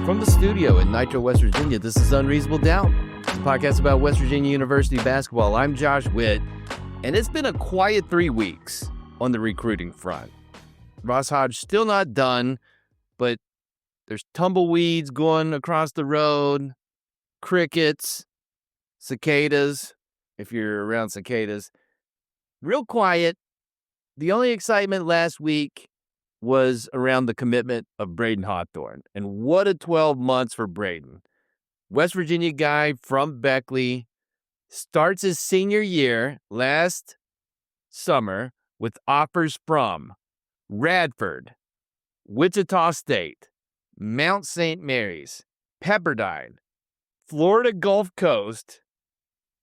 From the studio in Nitro, West Virginia, this is Unreasonable Doubt, a podcast about West Virginia University basketball. I'm Josh Witt, and it's been a quiet 3 weeks on the recruiting front. Ross Hodge still not done, but there's tumbleweeds going across the road, crickets, cicadas, if you're around cicadas. Real quiet. The only excitement last week was around the commitment of Braydon Hawthorne. And what a 12 months for Braydon. West Virginia guy from Beckley, starts his senior year last summer with offers from Radford, Wichita State, Mount St. Mary's, Pepperdine, Florida Gulf Coast,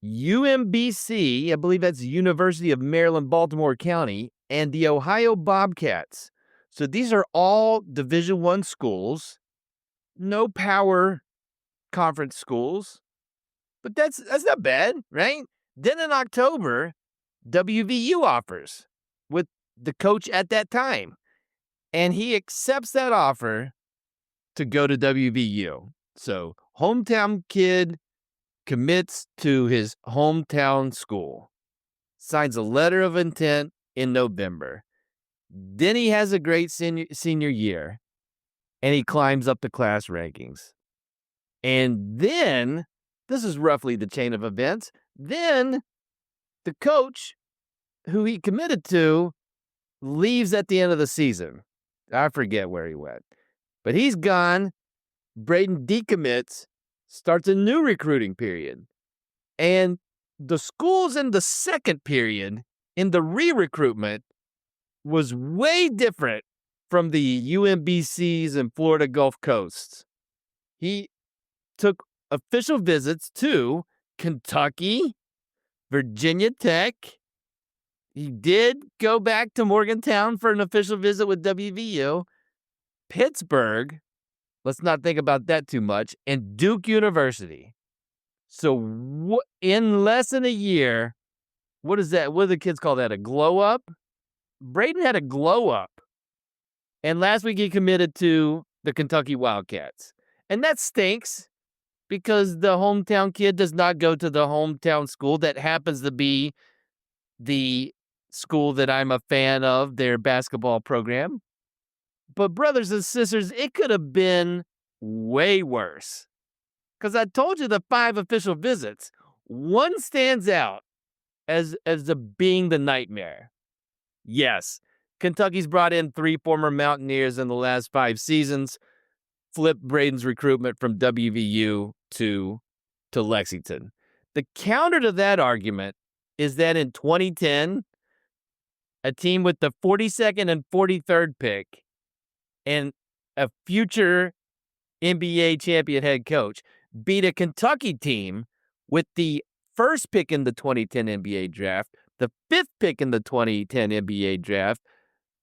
UMBC, I believe that's University of Maryland, Baltimore County, and the Ohio Bobcats. So these are all Division I schools, no power conference schools, but that's not bad, right? Then in October, WVU offers with the coach at that time, and he accepts that offer to go to WVU. So hometown kid commits to his hometown school, signs a letter of intent in November. Then he has a great senior year, and he climbs up the class rankings. And then, this is roughly the chain of events, then the coach who he committed to leaves at the end of the season. I forget where he went. But he's gone. Braydon decommits, starts a new recruiting period. And the schools in the second period, in the re-recruitment, was way different from the UMBCs and Florida Gulf Coasts. He took official visits to Kentucky, Virginia Tech. He did go back to Morgantown for an official visit with WVU, Pittsburgh, let's not think about that too much, and Duke University. So in less than a year, what is that? What do the kids call that? A glow up? Braydon had a glow up. And last week he committed to the Kentucky Wildcats. And that stinks because the hometown kid does not go to the hometown school that happens to be the school that I'm a fan of, their basketball program. But brothers and sisters, it could have been way worse. Because I told you the 5 official visits. One stands out as being the nightmare. Yes, Kentucky's brought in 3 former Mountaineers in the last 5 seasons, flipped Braydon's recruitment from WVU to Lexington. The counter to that argument is that in 2010, a team with the 42nd and 43rd pick and a future NBA champion head coach beat a Kentucky team with the first pick in the 2010 NBA draft, the 5th pick in the 2010 NBA draft,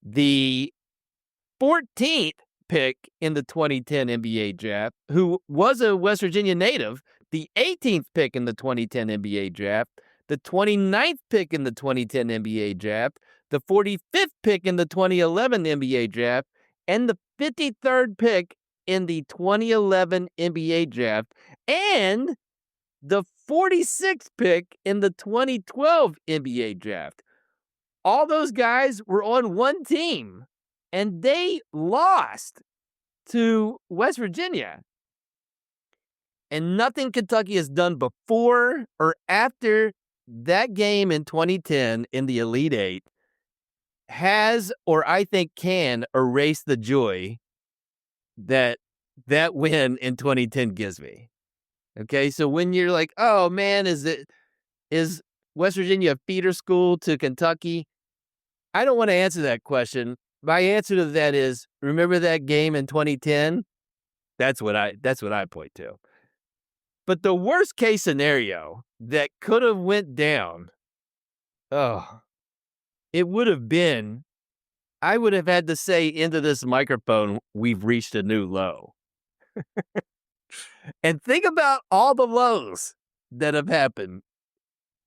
the 14th pick in the 2010 NBA draft, who was a West Virginia native, the 18th pick in the 2010 NBA draft, the 29th pick in the 2010 NBA draft, the 45th pick in the 2011 NBA draft, and the 53rd pick in the 2011 NBA draft, and the 46th pick in the 2012 NBA draft. All those guys were on one team, and they lost to West Virginia. And nothing Kentucky has done before or after that game in 2010 in the Elite Eight has, or I think can, erase the joy that win in 2010 gives me. Okay, so when you're like, oh man, is West Virginia a feeder school to Kentucky? I don't want to answer that question. My answer to that is, remember that game in 2010? That's what I point to. But the worst case scenario that could have went down, it would have been, I would have had to say into this microphone, we've reached a new low. And think about all the lows that have happened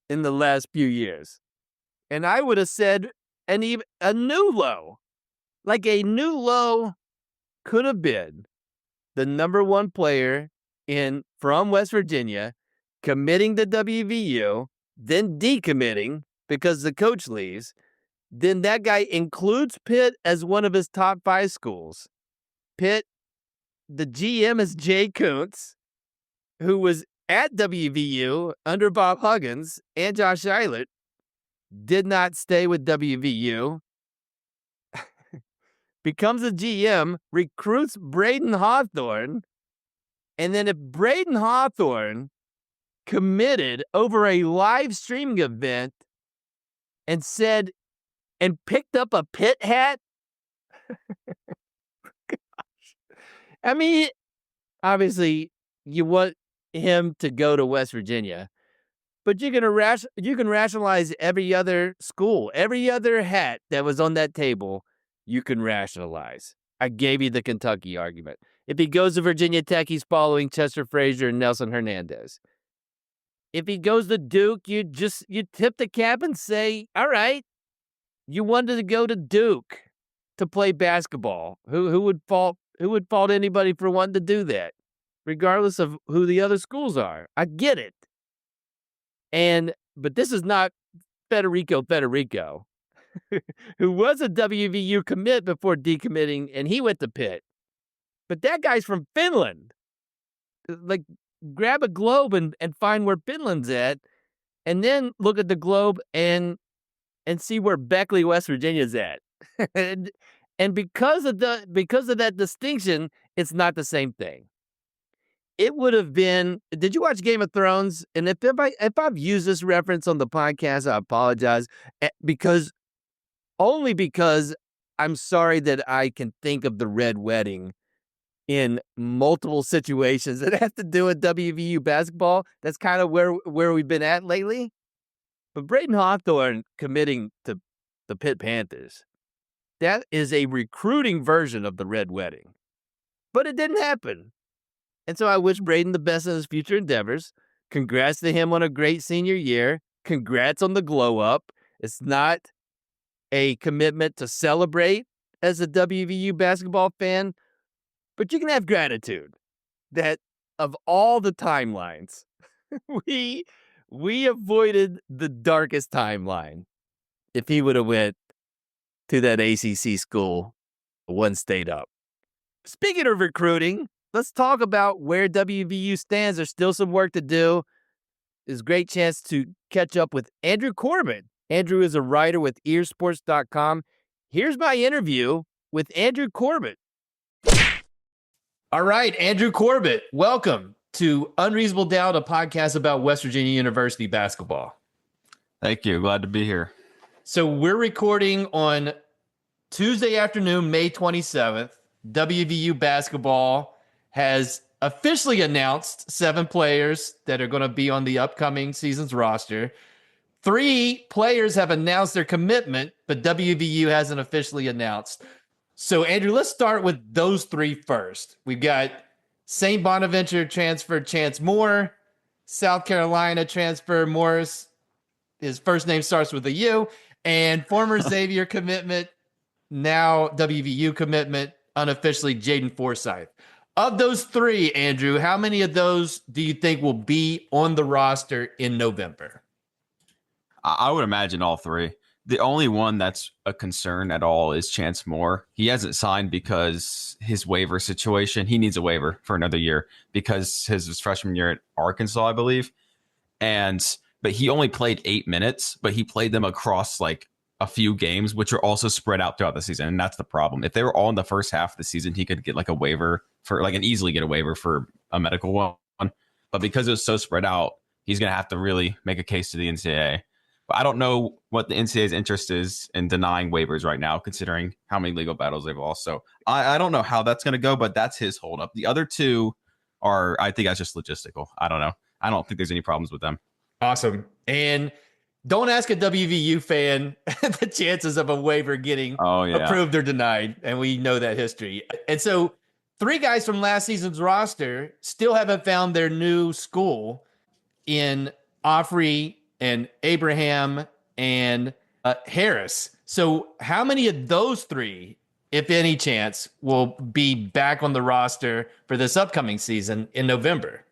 in the last few years. And I would have said a new low. Like a new low could have been the number one player from West Virginia, committing to WVU, then decommitting because the coach leaves. Then that guy includes Pitt as one of his top 5 schools. Pitt, the GM is Jay Kuntz, who was at WVU under Bob Huggins and Josh Eilert, did not stay with WVU, becomes a GM, recruits Braydon Hawthorne, and then if Braydon Hawthorne committed over a live streaming event and picked up a Pitt hat, I mean, obviously you want him to go to West Virginia, but you can rationalize every other school, every other hat that was on that table. You can rationalize. I gave you the Kentucky argument. If he goes to Virginia Tech, he's following Chester Frazier and Nelson Hernandez. If he goes to Duke, you tip the cap and say, all right, you wanted to go to Duke to play basketball. Who would fault anybody for wanting to do that, regardless of who the other schools are? I get it. But this is not Federico, who was a WVU commit before decommitting, and he went to Pitt. But that guy's from Finland. Like, grab a globe and find where Finland's at, and then look at the globe and see where Beckley, West Virginia's at. and because of that distinction, it's not the same thing. It would have been. Did you watch Game of Thrones? And if I've used this reference on the podcast, I apologize, because I'm sorry that I can think of the Red Wedding in multiple situations that have to do with WVU basketball. That's kind of where we've been at lately. But Braydon Hawthorne committing to the Pitt Panthers, that is a recruiting version of the Red Wedding. But it didn't happen. And so I wish Braydon the best in his future endeavors. Congrats to him on a great senior year. Congrats on the glow up. It's not a commitment to celebrate as a WVU basketball fan, but you can have gratitude that of all the timelines, we avoided the darkest timeline if he would have went to that ACC school one state up. Speaking of recruiting, let's talk about where WVU stands. There's still some work to do. It's a great chance to catch up with Andrew Corbett. Andrew is a writer with earsports.com. Here's my interview with Andrew Corbett. All right, Andrew Corbett, welcome to Unreasonable Doubt, a podcast about West Virginia University basketball. Thank you. Glad to be here. So we're recording on Tuesday afternoon, May 27th. WVU basketball has officially announced 7 players that are going to be on the upcoming season's roster. 3 players have announced their commitment, but WVU hasn't officially announced. So, Andrew, let's start with those 3 first. We've got St. Bonaventure transfer Chance Moore, South Carolina transfer Morris, his first name starts with a U, and former Xavier commitment, now WVU commitment, unofficially Jaden Forsyth. Of those 3, Andrew, how many of those do you think will be on the roster in November? I would imagine all 3. The only one that's a concern at all is Chance Moore. He hasn't signed because his waiver situation, he needs a waiver for another year because his freshman year at Arkansas, I believe. But he only played 8 minutes, but he played them across like a few games, which are also spread out throughout the season. And that's the problem. If they were all in the first half of the season, he could get like a waiver and easily get a waiver for a medical one. But because it was so spread out, he's going to have to really make a case to the NCAA. But I don't know what the NCAA's interest is in denying waivers right now, considering how many legal battles they've lost. So I don't know how that's going to go, but that's his holdup. The other 2 are, I think that's just logistical. I don't know. I don't think there's any problems with them. Awesome. And don't ask a WVU fan the chances of a waiver getting approved or denied. And we know that history. And so 3 guys from last season's roster still haven't found their new school in Offrey and Abraham and Harris. So how many of those 3 if any chance, will be back on the roster for this upcoming season in November?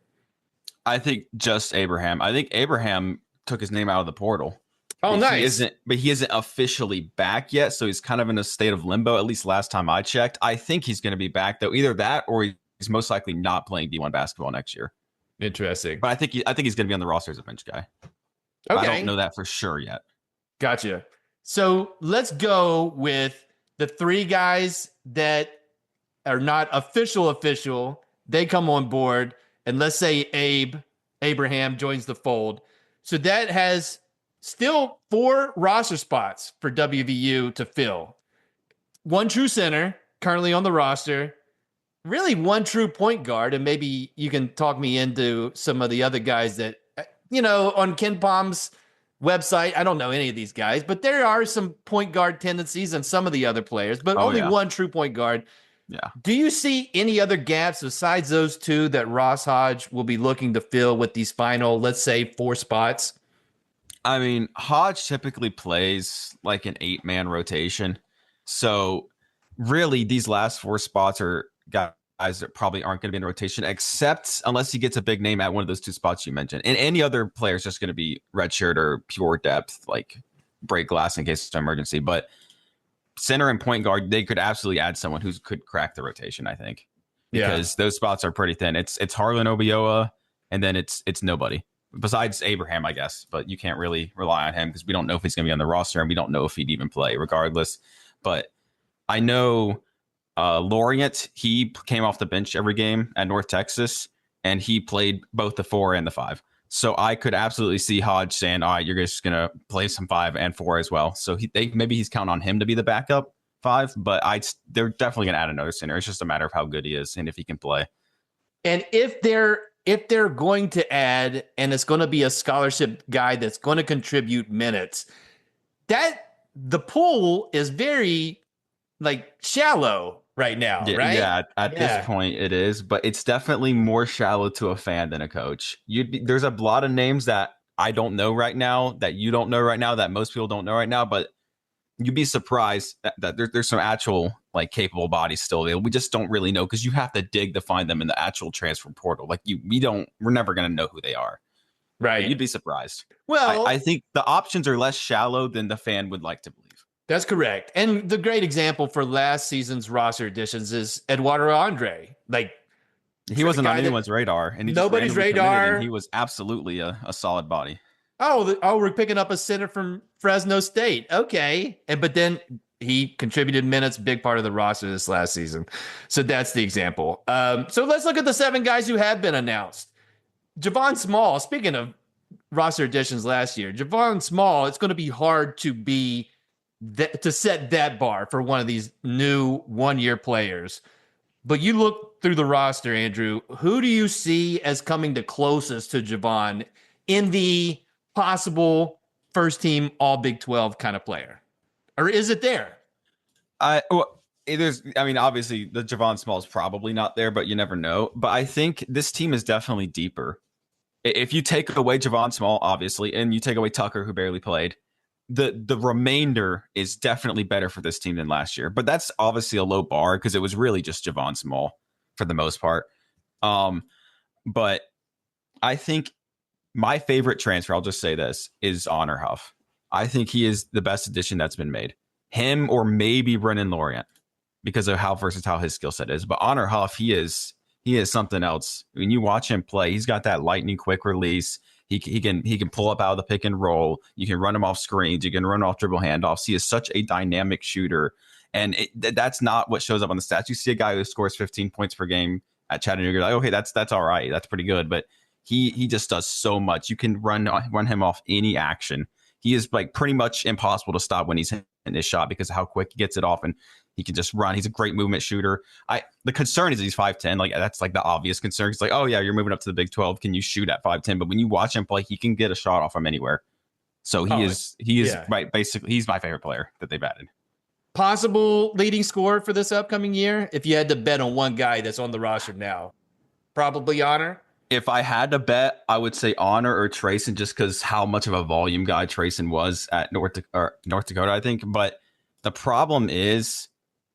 I think just Abraham. I think Abraham took his name out of the portal. Oh, He nice. isn't, but he isn't officially back yet, so he's kind of in a state of limbo. At least last time I checked, I think he's going to be back though. Either that, or he's most likely not playing D1 basketball next year. Interesting. But I think he's going to be on the roster as a bench guy. Okay. I don't know that for sure yet. Gotcha. So let's go with the three guys that are not official. They come on board, and let's say Abraham joins the fold. So that has still 4 roster spots for WVU to fill. 1 true center currently on the roster, really 1 true point guard, and maybe you can talk me into some of the other guys that, on Ken Palm's website, I don't know any of these guys, but there are some point guard tendencies in some of the other players, but only 1 true point guard. Yeah. Do you see any other gaps besides those 2 that Ross Hodge will be looking to fill with these final, let's say, 4 spots? I mean, Hodge typically plays like an 8-man rotation. So really, these last 4 spots are guys that probably aren't going to be in rotation, except unless he gets a big name at one of those 2 spots you mentioned. And any other player is just going to be redshirt or pure depth, like break glass in case it's an emergency. But center and point guard, they could absolutely add someone who could crack the rotation, I think, because those spots are pretty thin. It's Harlan Obioa, and then it's nobody besides Abraham, I guess. But you can't really rely on him because we don't know if he's going to be on the roster, and we don't know if he'd even play regardless. But I know Lorient, he came off the bench every game at North Texas, and he played both the 4 and the 5. So I could absolutely see Hodge saying, all right, you're just going to play some 5 and 4 as well. So maybe he's counting on him to be the backup 5, but they're definitely going to add another center. It's just a matter of how good he is and if he can play. And if they're going to add, and it's going to be a scholarship guy that's going to contribute minutes, that the pool is very shallow right now, right? Yeah, at this point it is, but it's definitely more shallow to a fan than a coach. There's a lot of names that I don't know right now, that you don't know right now, that most people don't know right now, but you'd be surprised that there's some actual capable bodies still available. We just don't really know because you have to dig to find them in the actual transfer portal. We're never going to know who they are. Right. But you'd be surprised. Well, I think the options are less shallow than the fan would like to believe. That's correct. And the great example for last season's roster additions is Eduardo Andre. He wasn't on anyone's radar. And nobody's radar. And he was absolutely a solid body. We're picking up a center from Fresno State. Okay. But then he contributed minutes, big part of the roster this last season. So that's the example. So let's look at the 7 guys who have been announced. Javon Small, speaking of roster additions last year, Javon Small, it's going to be hard to set that bar for one of these new 1-year players. But you look through the roster, Andrew, who do you see as coming the closest to Javon in the possible first team all Big 12 kind of player? Or is it there? Obviously the Javon Small is probably not there, but you never know. But I think this team is definitely deeper. If you take away Javon Small, obviously, and you take away Tucker, who barely played, the remainder is definitely better for this team than last year. But that's obviously a low bar because it was really just Javon Small for the most part. But I think my favorite transfer, I'll just say this, is Honor Huff. I think he is the best addition that's been made. Him or maybe Brennan Lorient because of how versatile his skill set is. But Honor Huff, he is something else. When you watch him play, he's got that lightning quick release. He can pull up out of the pick and roll. You can run him off screens. You can run off dribble handoffs. He is such a dynamic shooter. And that's not what shows up on the stats. You see a guy who scores 15 points per game at Chattanooga, you're like, okay, that's all right. That's pretty good. But he just does so much. You can run him off any action. He is pretty much impossible to stop when he's in his shot because of how quick he gets it off and he can just run. He's a great movement shooter. The concern is he's 5'10". That's the obvious concern. It's oh yeah, you're moving up to the Big 12. Can you shoot at 5'10"? But when you watch him play, he can get a shot off from anywhere. So he is basically he's my favorite player that they've added. Possible leading scorer for this upcoming year? If you had to bet on one guy that's on the roster now, probably Honor. If I had to bet, I would say Honor or Trayson, just because how much of a volume guy Trayson was at North Dakota, I think. But the problem is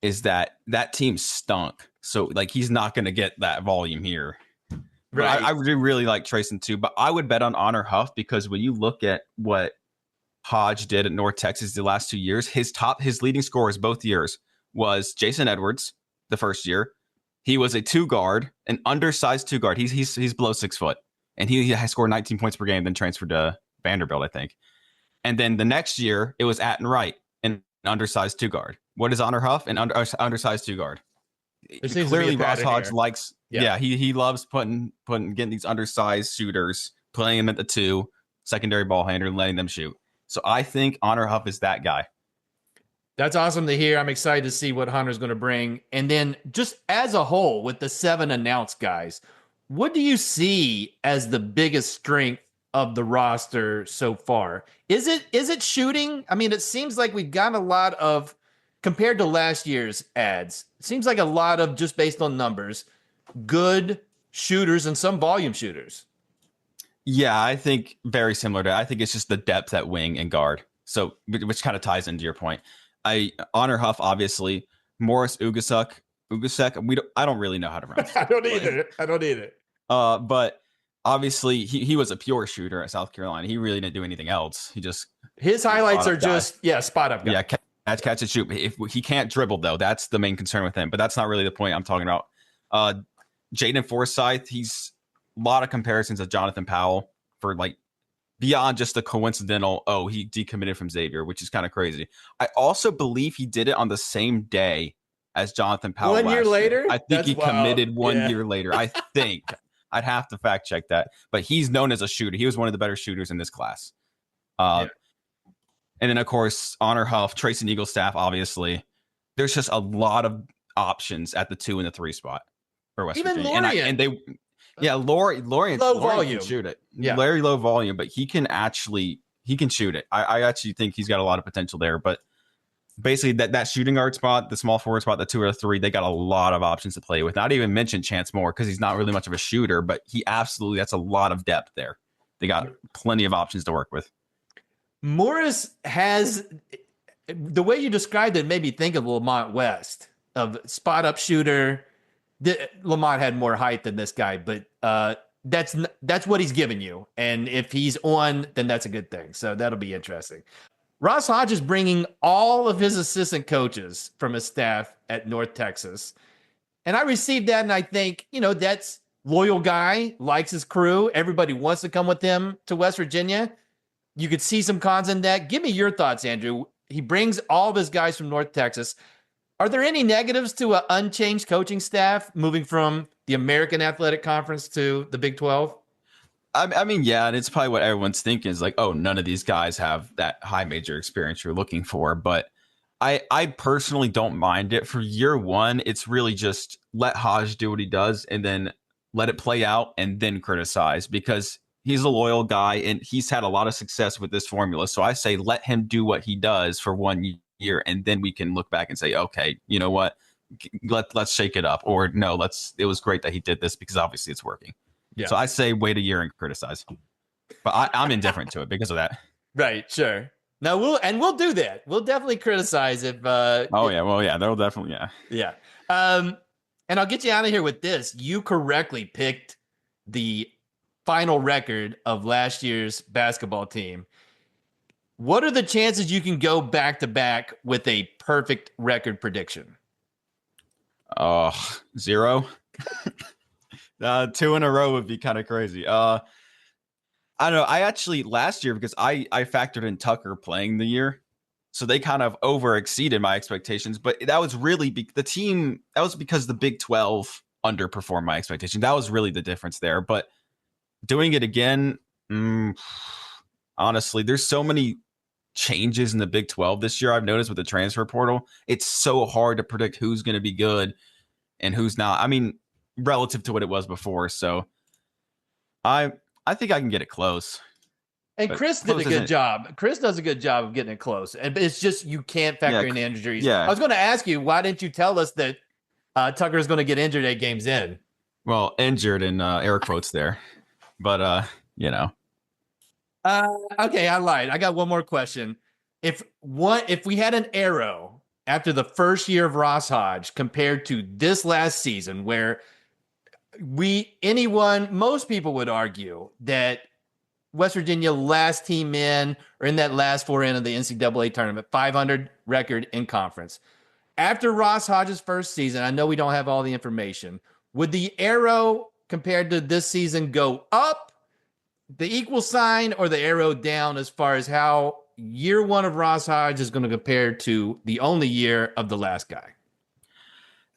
is that team stunk. So like he's not going to get that volume here. But Right. I do really like Trayson too. But I would bet on Honor Huff because when you look at what Hodge did at North Texas the last 2 years, his leading scorers both years was Jason Edwards the first year. He was a 2 guard, an undersized 2 guard. He's below 6 foot, and he scored 19 points per game. Then transferred to Vanderbilt, I think. And then the next year, it was Atten Wright, an undersized 2 guard. What is Honor Huff? An undersized 2 guard. Clearly, Ross Hodge likes. Yeah, he loves getting these undersized shooters, playing them at the 2, secondary ball handler, and letting them shoot. So I think Honor Huff is that guy. That's awesome to hear. I'm excited to see what Hunter's going to bring. And then just as a whole, with the 7 announced guys, what do you see as the biggest strength of the roster so far? Is it shooting? I mean, it seems like we've got a lot of, compared to last year's ads, it seems like a lot of, just based on numbers, good shooters and some volume shooters. Yeah, I think very similar to. I think it's just the depth at wing and guard. So, which kind of ties into your point. Honor Huff, obviously. Morris Ugasek. I don't really know how to pronounce. I don't either. But obviously he was a pure shooter at South Carolina. He really didn't do anything else. His highlights are just spot up guy. Yeah, catch and shoot. If he can't dribble though, that's the main concern with him. But that's not really the point I'm talking about. Jaden Forsyth, he's a lot of comparisons of Jonathan Powell for like beyond just the coincidental, he decommitted from Xavier, which is kind of crazy. I also believe he did it on the same day as Jonathan Powell. 1 year later? I think he committed 1 year later. I think. I'd have to fact check that. But he's known as a shooter. He was one of the better shooters in this class. And then, of course, Honor Huff, Trayson Eaglestaff, obviously. There's just a lot of options at the 2 and the 3 spot for West Virginia. Lorian. Lorian low volume. Can shoot it. Yeah. Very low volume, but he can shoot it. I actually think he's got a lot of potential there. But basically, that shooting guard spot, the small forward spot, the 2 or 3, they got a lot of options to play with. Not even mention Chance Moore because he's not really much of a shooter, but that's a lot of depth there. They got plenty of options to work with. Morris has, the way you described it made me think of Lamont West, of spot up shooter. Lamont had more height than this guy, but that's what he's given you. And if he's on, then that's a good thing. So that'll be interesting. Ross Hodge is bringing all of his assistant coaches from his staff at North Texas. And I received that, and I think, that's loyal guy, likes his crew. Everybody wants to come with him to West Virginia. You could see some cons in that. Give me your thoughts, Andrew. He brings all of his guys from North Texas. Are there any negatives to an unchanged coaching staff moving from the American Athletic Conference to the Big 12? I mean, yeah, and it's probably what everyone's thinking is like, none of these guys have that high major experience you're looking for. But I personally don't mind it. For year 1, it's really just let Hodge do what he does and then let it play out and then criticize because he's a loyal guy and he's had a lot of success with this formula. So I say let him do what he does for 1 year and then we can look back and say, okay, you know what? Let's shake it up. Or no, it was great that he did this because obviously it's working. Yeah. So I say wait a year and criticize. But I'm indifferent to it because of that. Right, sure. No, we'll do that. We'll definitely criticize if they'll definitely Yeah. And I'll get you out of here with this. You correctly picked the final record of last year's basketball team. What are the chances you can go back to back with a perfect record prediction? 0. 2 in a row would be kind of crazy. I don't know. I actually last year, because I factored in Tucker playing the year, so they kind of over exceeded my expectations. But that was really that was because the Big 12 underperformed my expectation. That was really the difference there. But doing it again, honestly, there's so many changes in the Big 12 this year. I've noticed with the transfer portal, it's so hard to predict who's going to be good and who's not. I mean, relative to what it was before. So I think I can get it close. And Chris did a good job. Chris does a good job of getting it close. And it's just you can't factor in injuries. Yeah. I was going to ask you, why didn't you tell us that Tucker is going to get injured 8 games in? Well, injured in air quotes there. But, Okay, I lied. I got one more question. If we had an arrow after the first year of Ross Hodge compared to this last season, where most people would argue that West Virginia last team in, or in that last four in of the NCAA tournament, 500 record in conference. After Ross Hodge's first season, I know we don't have all the information. Would the arrow compared to this season go up, the equal sign, or the arrow down as far as how year one of Ross Hodge is going to compare to the only year of the last guy?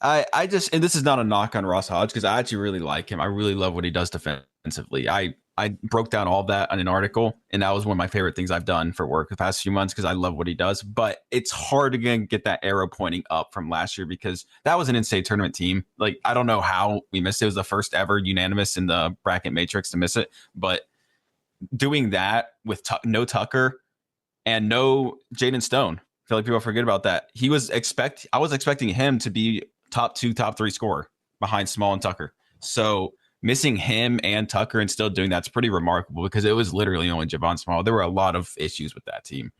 I just, and this is not a knock on Ross Hodge, because I actually really like him. I really love what he does defensively. I broke down all of that in an article, and that was one of my favorite things I've done for work the past few months, because I love what he does. But it's hard to get that arrow pointing up from last year, because that was an in-state tournament team. Like, I don't know how we missed it. It was the first ever unanimous in the bracket matrix to miss it. But doing that with no Tucker and no Jaden Stone, I feel like people forget about that. I was expecting him to be top 2, top 3 scorer behind Small and Tucker. So missing him and Tucker and still doing that's pretty remarkable, because it was literally only Javon Small. There were a lot of issues with that team,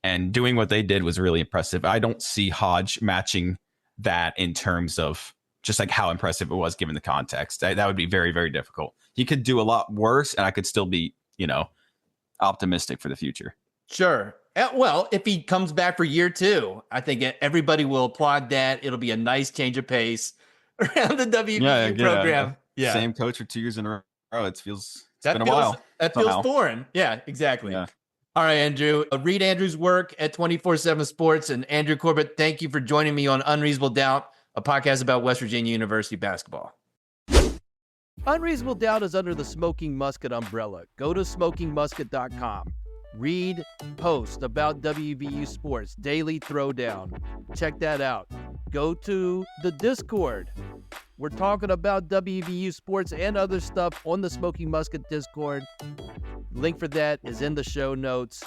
and doing what they did was really impressive. I don't see Hodge matching that in terms of just like how impressive it was given the context. That would be very, very difficult. He could do a lot worse, and I could still be, optimistic for the future. Sure. Well, if he comes back for year 2, I think everybody will applaud that. It'll be a nice change of pace around the WVU program. Yeah. Same coach for 2 years in a row. It's been a while. That feels foreign. Yeah, exactly. Yeah. All right, Andrew. Read Andrew's work at 24/7 Sports. And Andrew Corbett, thank you for joining me on Unreasonable Doubt, a podcast about West Virginia University basketball. Unreasonable Doubt is under the Smoking Musket umbrella. Go to smokingmusket.com. Read posts about WVU sports, daily throwdown. Check that out. Go to the Discord. We're talking about WVU sports and other stuff on the Smoking Musket Discord. Link for that is in the show notes.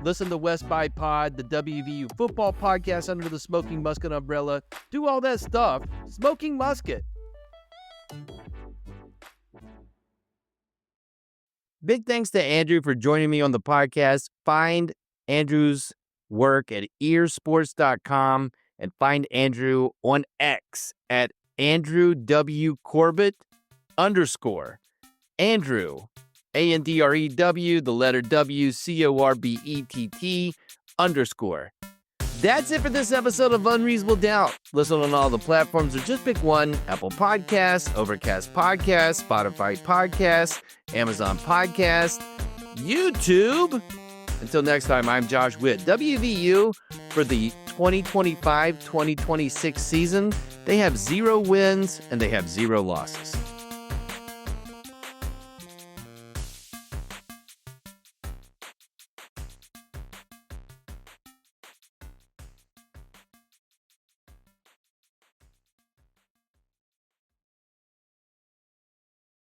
Listen to West by Pod, the WVU football podcast under the Smoking Musket umbrella. Do all that stuff. Smoking Musket. Big thanks to Andrew for joining me on the podcast. Find Andrew's work at earsports.com and find Andrew on X at Andrew W. Corbett _ Andrew, ANDREW, the letter W, CORBETT _ That's it for this episode of Unreasonable Doubt. Listen on all the platforms or just pick one: Apple Podcasts, Overcast Podcasts, Spotify Podcasts, Amazon Podcasts, YouTube. Until next time, I'm Josh Witt. WVU, for the 2025-2026 season, they have 0 wins and they have 0 losses.